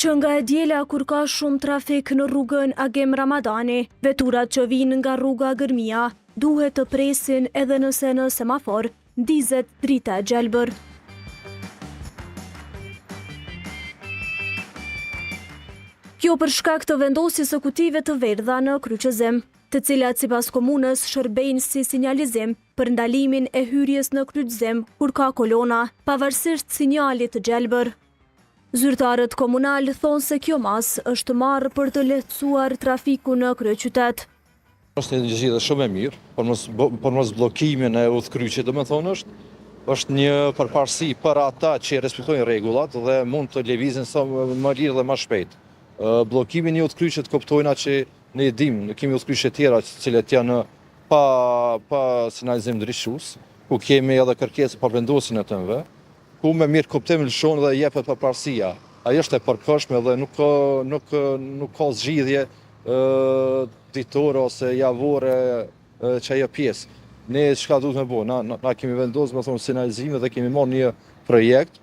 që nga e djela kur ka shumë trafik në rrugën Agim Ramadani, veturat që vinë nga rruga Gërmia duhet të presin edhe nëse në semafor ndizet drita e gjelbër. Kjo për shkak të vendosjes së kutive të verdha në kryqëzim, të cilat sipas komunës shërbejnë si sinjalizim për ndalimin e hyrjes në kryqëzim kur ka kolona, pavarësisht sinjalit të gjelbër. Zyrtarët komunal thonë se kjo mas është marrë për të lehtësuar trafiku në kryeqytet. Është një zgjidhje shumë e mirë, por mos bllokimin e udhkryqit, domethënë është një përparësi për ata që respektojnë rregullat dhe mund të lëvizin sa më lirë dhe më shpejt. Bllokimin e udhkryqit kuptojnë që ne dimë, kemi udhkryqe tjera të cilat janë pa sinjalizim ndryshues, ku kemi edhe kërkesë për vendosjen e tyre, ku me mirë kuptim lëshon dhe jepet përparësia. Ajo është e përkohshme dhe nuk ka zgjidhje ditore ose javore që ajo pjesë. Ne çka duhet me bëu? Na kemi vendosur me thonë sinjalizime dhe kemi marrë një projekt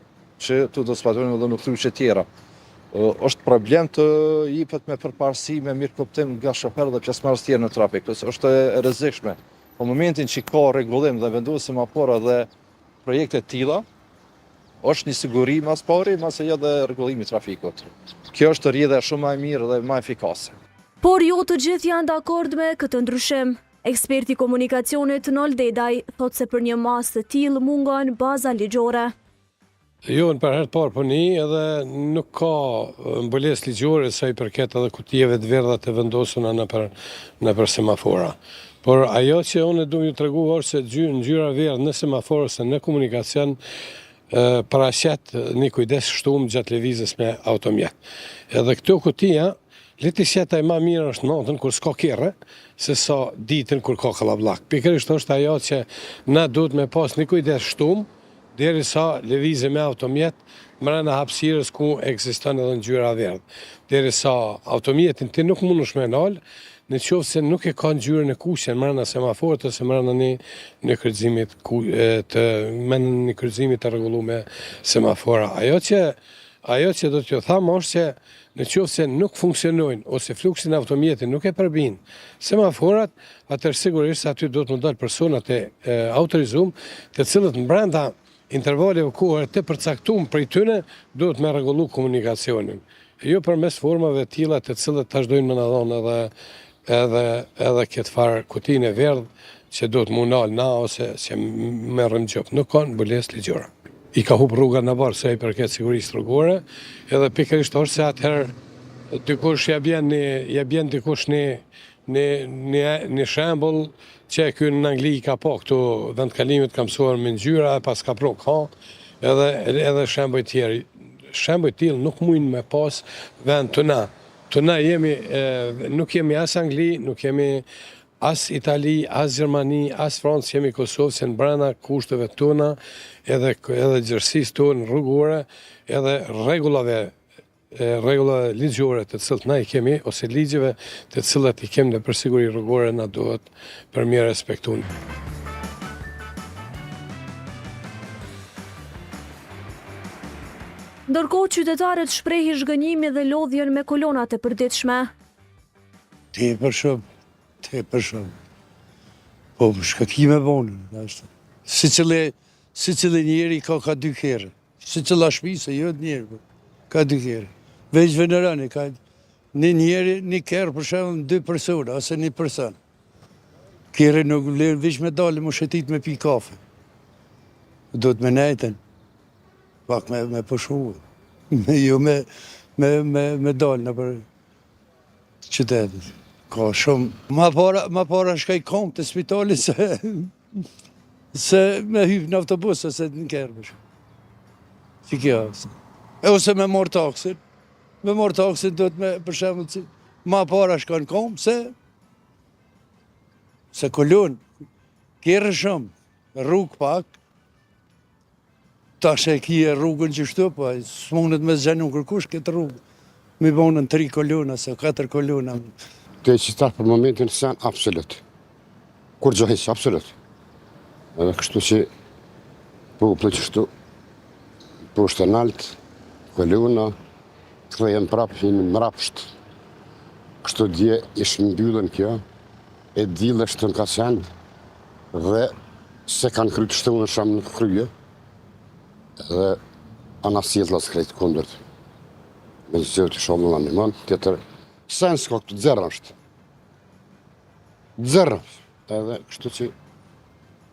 që tu do zbatojmë edhe në udhkryqe tjera. Është problem të jepet me përparësi me mirë kuptim nga shoferët dhe pjesëmarrësit tjerë në trafik, është e rrezikshme. Po momentin që ka rregullim dhe vendosje semafora dhe projekte të tilla, është një siguri mas pari, mas e edhe rregullimi i trafikut. Kjo është rrjedhja shumë më e mirë dhe më efikase. Por jo të gjithë janë dakord me këtë ndryshim. Eksperti komunikacionit Nol Dedaj thotë se për një masë të tillë mungon baza ligjore. Jo, në për herë të parë po një, edhe nuk ka mbulesë ligjore sa i përket edhe kutijeve të verdha të vendosura në për semafora. Por ajo që unë du ju tregu është se ngjyra verdhë në semafor ose në komunikacion paraqet një kujdes shtumë gjatë lëvizjes me automjet. Edhe këto kutija, leti sjeta e ma mirë është natën kur s'ka kerre, se sa ditën kur ka kallabllak. Pikërisht është ajo që na duhet me pas një kujdes shtumë, derisa lëvizje me automjet brenda hapësirës ku ekziston edhe ngjyra verdhë. Derisa automjetin ti nuk mundesh me nal, në qoftë se nuk e ka ngjyrën e kuqe brenda semaforit ose brenda një kryqëzimit një kryqëzimit të rregulluar me semafora. Ajo që do t'ju them është që në qoftë se nuk funksionojnë ose fluksin e automjetit nuk e përbin semaforat, atëherë sigurisht aty do të më dalë personat e autorizuar, të cilët brenda intervaleve kohore të përcaktuar prej tyre duhet me rregullu komunikacionin. Jo përmes formave të tilla të cilët tash dojnë më na dhanë edhe këtë farë kutinë e verdhë që duhet më nal na ose që merrem gjop. Nuk kanë mbulesë ligjore. I ka hup rruga në barë sa i përket sigurisë rrugore, edhe pikërisht është se atëherë dikush ja bjen dikush një shembull që ky në Angli ka po këtu vendkalimit ka mësuar me ngjyra e pas ka pro ka, edhe shembuj tjerë. Shembuj tillë nuk mujnë me pas vend të na. Të na nuk jemi as Angli, nuk jemi as Itali, as Gjermani, as Francë, jemi Kosovë, se në brenda kushteve tona, edhe gjërësisë tonë rrugore, edhe rregullave ligjore të cilët na i kemi, ose ligjeve të cilët i kemi në për siguri rrugore na duhet për mirë respektuar. Ndërkohë qytetarët shprehin zhgënjimi dhe lodhjen me kolonat e përditshme. Tepër shumë. Po shkakime vonë. Si cili njeri ka dy herë. Si cila shtëpi se jo njerë, ka dy herë. Veç venerani ka një njeri, një kerë për shembull 2 persona ose 1 person. Kerë nuk vlen veç me dalë më shëtit me pi kafe. Do të me nejten. Pak me pushu. Jo me dalë në për qytetit. Ka shumë. Ma para shkaj kom të spitali se me hyp në autobus ose në kerë. Si kjo. Ose me morë taksin. Me morë taksin do të me, për shembull, ma para shkon kom se kolon. Kerë shumë. Rrugë pak. Tash e kje rrugën që shtu, po s'mundet me zgjanu kërkush këtë rrugë. Mi bonën 3 kolona ose 4 kolona. Të qytetar për momentin sen absolut. Kur gjohis, absolut. Edhe kështu që po plëqështu, po është nalt, kolona, kthehen prapë, jemi mrapsht. Kështu dje ishë mbyllën kjo, e dile shtën ka qenë, dhe se kanë krytë shtëllën shamë në kryje, dhe anasjetla s'krejtë kundërt. Me zëtë i shumë në animon, tjetër, sen s'ka këtu dzerën është. Dzerën. Edhe kështu që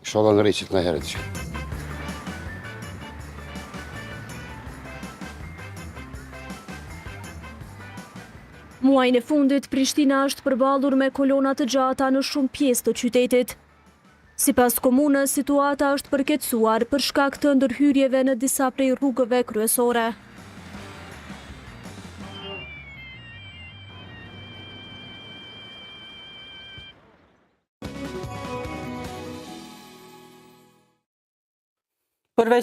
isha dhe në rejqit në heret që. Muajin e fundit, Prishtina është përballur me kolona të gjata në shumë pjesë të qytetit. Sipas komunës, situata është përkeqësuar për shkak të ndërhyrjeve në disa prej rrugëve kryesore. Përveç